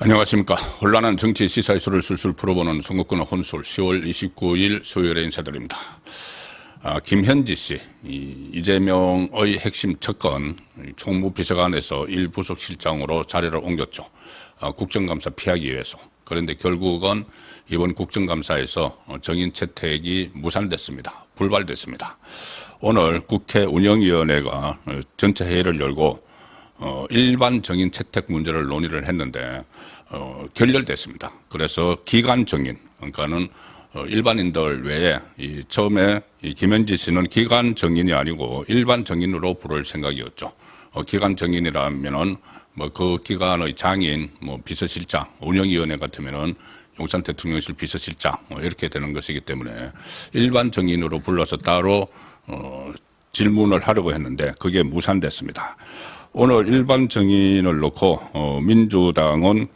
안녕하십니까. 혼란한 정치 시사 이슈를 술술 풀어보는 선거권 혼술 10월 29일 수요일에 인사드립니다. 김현지 씨, 이재명의 핵심 척건 총무비서관에서 1부속실장으로 자리를 옮겼죠. 국정감사 피하기 위해서. 그런데 결국은 이번 국정감사에서 정인 채택이 무산됐습니다. 불발됐습니다. 오늘 국회 운영위원회가 전체 회의를 열고 일반 정인 채택 문제를 논의를 했는데 결렬됐습니다. 그래서 기간 정인, 그러니까는 일반인들 외에 처음에 김현지 씨는 기간 정인이 아니고 일반 정인으로 부를 생각이었죠. 기간 정인이라면은 뭐 그 기간의 장인, 뭐 비서실장, 운영위원회 같으면은 용산 대통령실 비서실장 이렇게 되는 것이기 때문에 일반 정인으로 불러서 따로 질문을 하려고 했는데 그게 무산됐습니다. 오늘 일반 정인을 놓고 민주당은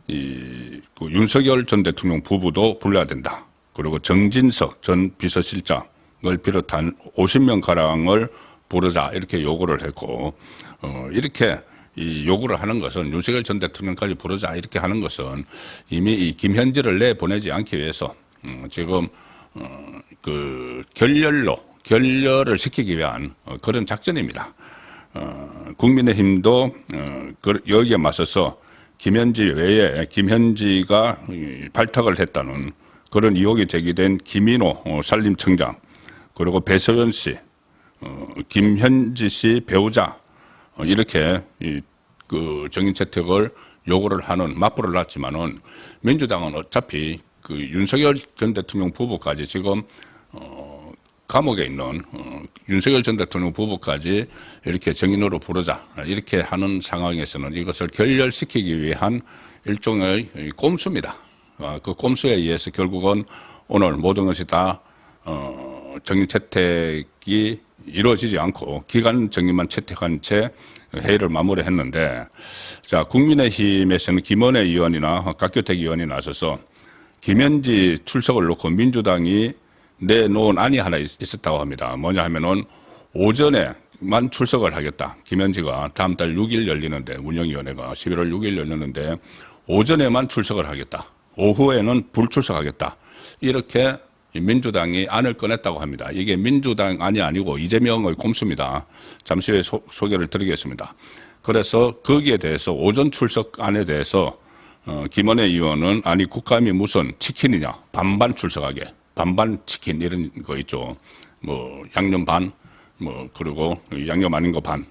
그 윤석열 전 대통령 부부도 불러야 된다. 그리고 정진석 전 비서실장을 비롯한 50명 가량을 부르자 이렇게 요구를 했고 이렇게 요구를 하는 것은 윤석열 전 대통령까지 부르자 이렇게 하는 것은 이미 이 김현지를 내보내지 않기 위해서 지금 그 결렬을 시키기 위한 그런 작전입니다. 국민의힘도 여기에 맞서서 김현지 외에 김현지가 발탁을 했다는 그런 의혹이 제기된 김인호 산림청장 그리고 배서연 씨, 김현지 씨 배우자 이렇게 그 정인 채택을 요구를 하는 맞불을 놨지만은 민주당은 어차피 그 윤석열 전 대통령 부부까지 지금 감옥에 있는 윤석열 전 대통령 부부까지 이렇게 정인으로 부르자 이렇게 하는 상황에서는 이것을 결렬시키기 위한 일종의 꼼수입니다. 그 꼼수에 의해서 결국은 오늘 모든 것이 다 정인 채택이 이루어지지 않고 기간 정인만 채택한 채 회의를 마무리했는데, 자 국민의힘에서는 김원회 의원이나 곽교택 의원이 나서서 김현지 출석을 놓고 민주당이 내놓은 안이 하나 있었다고 합니다. 뭐냐 하면은 오전에만 출석을 하겠다. 김현지가 다음 달 6일 열리는데 운영위원회가 11월 6일 열리는데 오전에만 출석을 하겠다. 오후에는 불출석하겠다. 이렇게 민주당이 안을 꺼냈다고 합니다. 이게 민주당 안이 아니고 이재명의 꼼수입니다. 잠시 후에 소개를 드리겠습니다. 그래서 거기에 대해서 오전 출석 안에 대해서 김원회 의원은 아니 국감이 무슨 치킨이냐 반반 출석하게 반반 치킨 이런 거 있죠. 뭐 양념 반 뭐 그리고 양념 아닌 거 반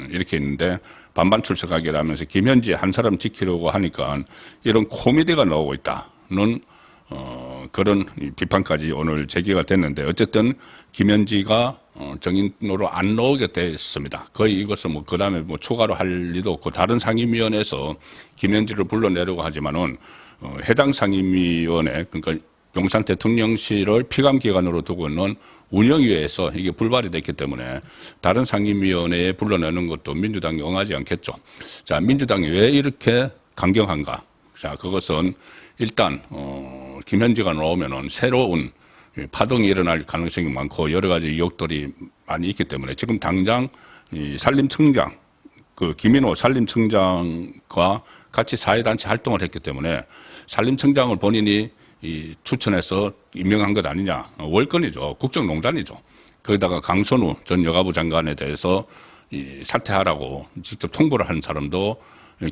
이렇게 있는데 반반 출석하게라면서 김현지 한 사람 지키려고 하니까 이런 코미디가 나오고 있다는 그런 비판까지 오늘 제기가 됐는데 어쨌든 김현지가 정인으로 안 나오게 됐습니다. 거의 이것은 뭐 그다음에 뭐 추가로 할 리도 없고 다른 상임위원회에서 김현지를 불러내려고 하지만은 해당 상임위원회 그러니까 용산 대통령실을 피감기관으로 두고 있는 운영위에서 이게 불발이 됐기 때문에 다른 상임위원회에 불러내는 것도 민주당이 응하지 않겠죠. 자, 민주당이 왜 이렇게 강경한가? 자, 그것은 일단 김현지가 나오면은 새로운 파동이 일어날 가능성이 많고 여러 가지 의혹들이 많이 있기 때문에 지금 당장 이 산림청장 그 김인호 산림청장과 같이 사회단체 활동을 했기 때문에 산림청장을 본인이 추천해서 임명한 것 아니냐. 월권이죠. 국정농단이죠. 거기다가 강선우 전 여가부 장관에 대해서 사퇴하라고 직접 통보를 한 사람도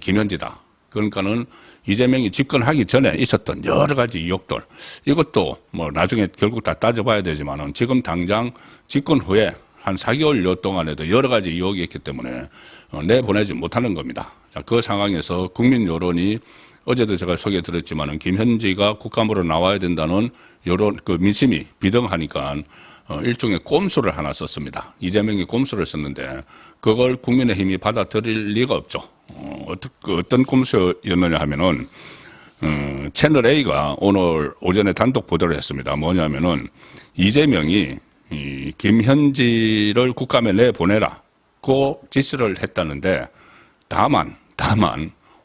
김현지다. 그러니까는 이재명이 집권하기 전에 있었던 여러 가지 의혹들 이것도 뭐 나중에 결국 다 따져봐야 되지만은 지금 당장 집권 후에 한 4개월여 동안에도 여러 가지 의혹이 있기 때문에 내보내지 못하는 겁니다. 자, 그 상황에서 국민 여론이 어제도 제가 소개드렸지만은 김현지가 국감으로 나와야 된다는 여론, 그 민심이 비등하니까 일종의 꼼수를 하나 썼습니다. 이재명이 꼼수를 썼는데 그걸 국민의힘이 받아들일 리가 없죠. 어떤 꼼수였느냐 하면은 채널A가 오늘 오전에 단독 보도를 했습니다. 뭐냐면은 이재명이 이 김현지를 국감에 내보내라고 지시를 했다는데 다만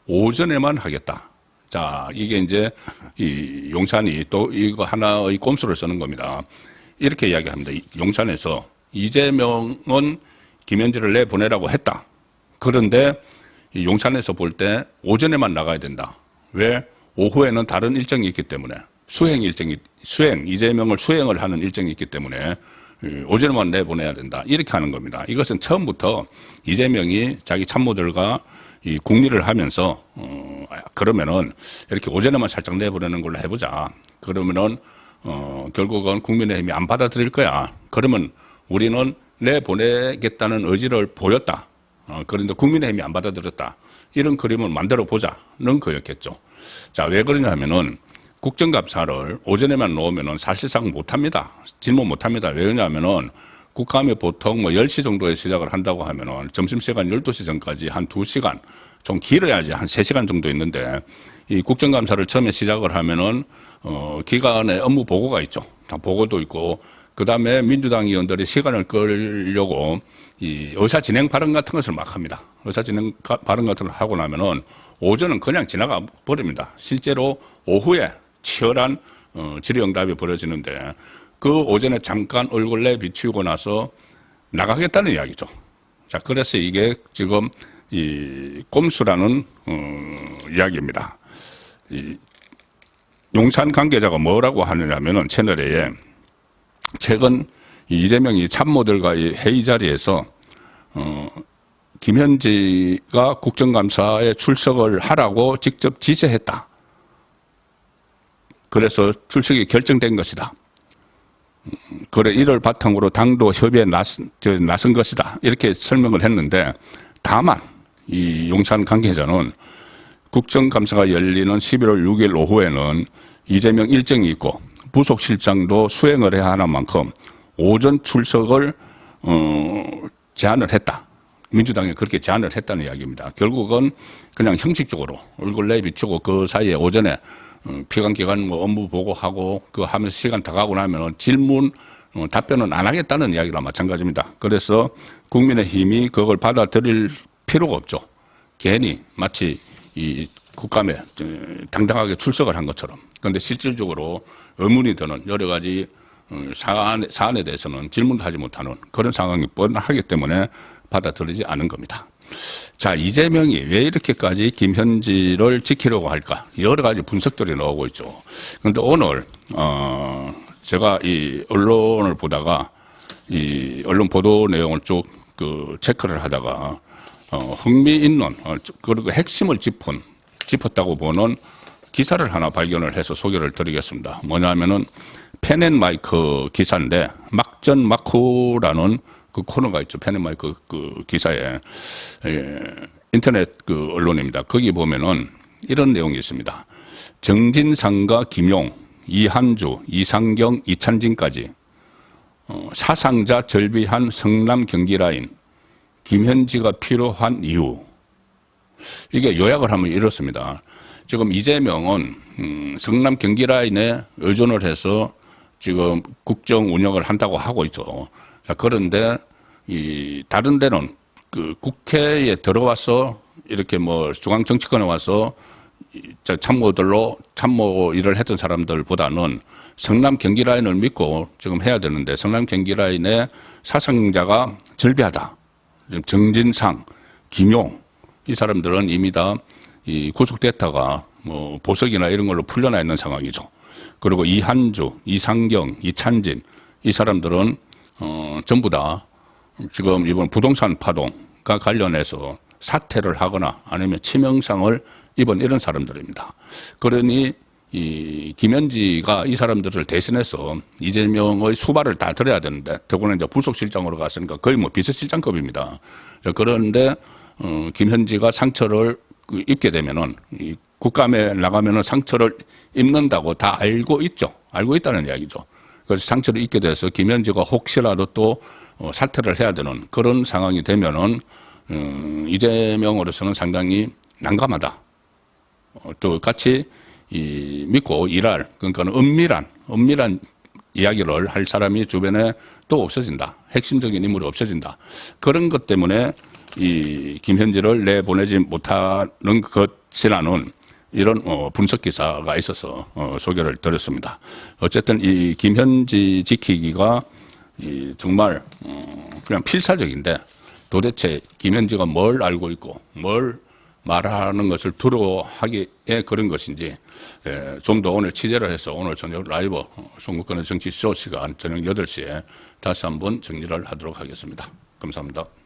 오전에만 하겠다. 자, 이게 이제 이 용산이 또 이거 하나의 꼼수를 쓰는 겁니다. 이렇게 이야기합니다. 용산에서 이재명은 김현지를 내보내라고 했다. 그런데 용산에서 볼 때 오전에만 나가야 된다. 왜? 오후에는 다른 일정이 있기 때문에 이재명을 수행을 하는 일정이 있기 때문에 오전에만 내보내야 된다. 이렇게 하는 겁니다. 이것은 처음부터 이재명이 자기 참모들과 이 국리를 하면서 그러면은 이렇게 오전에만 살짝 내보내는 걸로 해보자. 그러면은 결국은 국민의힘이 안 받아들일 거야. 그러면 우리는 내보내겠다는 의지를 보였다. 그런데 국민의힘이 안 받아들였다. 이런 그림을 만들어 보자는 거였겠죠. 자, 왜 그러냐면은 국정감사를 오전에만 놓으면은 사실상 못합니다. 질문 못합니다. 왜 그러냐면은 국감이 보통 뭐 10시 정도에 시작을 한다고 하면은 점심시간 12시 전까지 한 2시간, 좀 길어야지 한 3시간 정도 있는데 이 국정감사를 처음에 시작을 하면은 기간에 업무 보고가 있죠. 다 보고도 있고 그 다음에 민주당 의원들이 시간을 끌려고 이 의사 진행 발언 같은 것을 막 합니다. 의사 진행 발언 같은 걸 하고 나면은 오전은 그냥 지나가 버립니다. 실제로 오후에 치열한 질의응답이 벌어지는데 그 오전에 잠깐 얼굴 내비치우고 나서 나가겠다는 이야기죠. 자, 그래서 이게 지금 이 꼼수라는 이야기입니다. 이 용산 관계자가 뭐라고 하느냐면은 채널에 최근 이재명이 참모들과의 회의 자리에서 김현지가 국정감사에 출석을 하라고 직접 지시했다. 그래서 출석이 결정된 것이다. 그래 이를 바탕으로 당도 협의에 나선 것이다. 이렇게 설명을 했는데 다만 이 용산 관계자는 국정감사가 열리는 11월 6일 오후에는 이재명 일정이 있고 부속실장도 수행을 해야 하는 만큼 오전 출석을 제안을 했다. 민주당이 그렇게 제안을 했다는 이야기입니다. 결국은 그냥 형식적으로 얼굴 내비치고 그 사이에 오전에 피감기관 뭐 업무 보고하고 그 하면서 시간 다 가고 나면 질문 답변은 안 하겠다는 이야기랑 마찬가지입니다. 그래서 국민의힘이 그걸 받아들일 필요가 없죠. 괜히 마치 이 국감에 당당하게 출석을 한 것처럼. 그런데 실질적으로 의문이 드는 여러 가지 사안에 대해서는 질문도 하지 못하는 그런 상황이 뻔하기 때문에 받아들이지 않은 겁니다. 자, 이재명이 왜 이렇게까지 김현지를 지키려고 할까? 여러 가지 분석들이 나오고 있죠. 그런데 오늘 제가 이 언론을 보다가 이 언론 보도 내용을 쭉 그 체크를 하다가 흥미있는 그리고 핵심을 짚었다고 보는 기사를 하나 발견을 해서 소개를 드리겠습니다. 뭐냐면은 펜앤마이크 기사인데 막전 막후라는 그 코너가 있죠. 펜앤마이크 그 기사에 인터넷 그 언론입니다. 거기 보면은 이런 내용이 있습니다. 정진상과 김용, 이한주, 이상경, 이찬진까지 사상자 절비한 성남 경기 라인 김현지가 필요한 이유. 이게 요약을 하면 이렇습니다. 지금 이재명은 성남 경기 라인에 의존을 해서 지금 국정 운영을 한다고 하고 있죠. 자, 그런데 다른 데는 그 국회에 들어와서 이렇게 뭐 중앙 정치권에 와서 참모들로 참모 일을 했던 사람들보다는 성남 경기 라인을 믿고 지금 해야 되는데 성남 경기 라인에 사상자가 절비하다. 정진상, 김용 이 사람들은 이미 다 구속됐다가 뭐 보석이나 이런 걸로 풀려나 있는 상황이죠. 그리고 이한주, 이상경, 이찬진 이 사람들은 전부 다 지금 이번 부동산 파동과 관련해서 사퇴를 하거나 아니면 치명상을 입은 이런 사람들입니다. 그러니 이 김현지가 이 사람들을 대신해서 이재명의 수발을 다 들어야 되는데 더구나 이제 부속실장으로 갔으니까 거의 뭐 비서실장급입니다. 그런데 김현지가 상처를 입게 되면은 이 국감에 나가면은 상처를 입는다고 다 알고 있죠. 알고 있다는 이야기죠. 그래서 상처를 입게 돼서 김현지가 혹시라도 또 사퇴를 해야 되는 그런 상황이 되면은 이재명으로서는 상당히 난감하다. 또 같이 믿고 일할 그러니까 은밀한 이야기를 할 사람이 주변에 또 없어진다. 핵심적인 인물이 없어진다. 그런 것 때문에 이 김현지를 내보내지 못하는 것이라는 이런 분석 기사가 있어서 소개를 드렸습니다. 어쨌든 이 김현지 지키기가 정말 그냥 필사적인데 도대체 김현지가 뭘 알고 있고 뭘 말하는 것을 두려워하기에 그런 것인지 좀 더 오늘 취재를 해서 오늘 저녁 라이브 송국근의 정치쇼 시간 저녁 8시에 다시 한번 정리를 하도록 하겠습니다. 감사합니다.